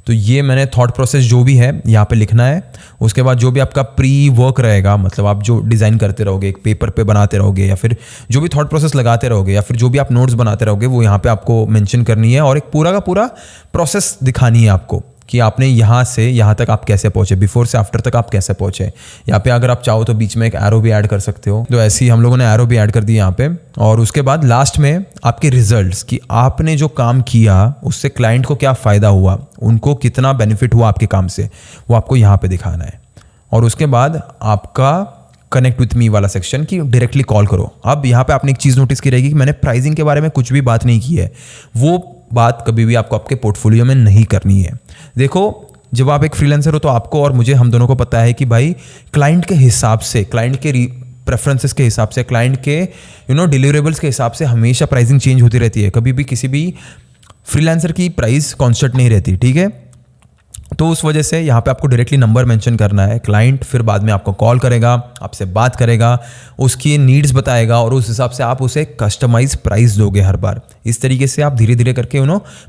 तो ये मैंने थॉट प्रोसेस जो भी है यहाँ पे लिखना है। उसके बाद जो भी आपका प्री वर्क रहेगा, मतलब आप जो डिज़ाइन करते रहोगे, एक पेपर पे बनाते रहोगे, या फिर जो भी थॉट प्रोसेस लगाते रहोगे, या फिर जो भी आप नोट्स बनाते रहोगे, वो यहाँ पे आपको मेंशन करनी है और एक पूरा का पूरा प्रोसेस दिखानी है आपको कि आपने यहाँ से यहाँ तक आप कैसे पहुँचे, बिफोर से आफ्टर तक आप कैसे पहुँचे। यहाँ पे अगर आप चाहो तो बीच में एक एरो भी ऐड कर सकते हो, तो ऐसे ही हम लोगों ने एरो भी ऐड कर दी यहाँ पे। और उसके बाद लास्ट में आपके रिजल्ट्स, कि आपने जो काम किया उससे क्लाइंट को क्या फ़ायदा हुआ, उनको कितना बेनिफिट हुआ आपके काम से, वो आपको यहाँ पे दिखाना है। और उसके बाद आपका कनेक्ट विथ मी वाला सेक्शन की डायरेक्टली कॉल करो। अब यहाँ पे आपने एक चीज़ नोटिस की रहेगी कि मैंने प्राइसिंग के बारे में कुछ भी बात नहीं की है। वो बात कभी भी आपको आपके पोर्टफोलियो में नहीं करनी है। देखो, जब आप एक फ्रीलांसर हो तो आपको और मुझे, हम दोनों को पता है कि भाई क्लाइंट के हिसाब से, क्लाइंट के प्रेफरेंसेस के हिसाब से, क्लाइंट के डिलीवरेबल्स के हिसाब से हमेशा प्राइसिंग चेंज होती रहती है। कभी भी किसी भी फ्रीलांसर की प्राइस कॉन्स्टेंट नहीं रहती, ठीक है। तो उस वजह से यहाँ पे आपको डायरेक्टली नंबर मेंशन करना है। क्लाइंट फिर बाद में आपको कॉल करेगा, आपसे बात करेगा, उसकी नीड्स बताएगा और उस हिसाब से आप उसे कस्टमाइज प्राइस दोगे हर बार। इस तरीके से आप धीरे धीरे करके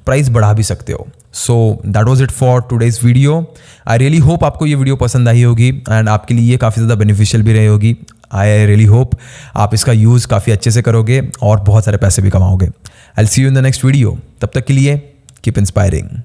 प्राइस बढ़ा भी सकते हो। So that was it for today's video. I really hope आपको ये वीडियो पसंद आई होगी एंड आपके लिए काफ़ी ज़्यादा बेनिफिशियल भी रही होगी। आई रियली होप आप इसका यूज़ काफ़ी अच्छे से करोगे और बहुत सारे पैसे भी कमाओगे। I will see you in the next video. तब तक के लिए कीप इंस्पायरिंग।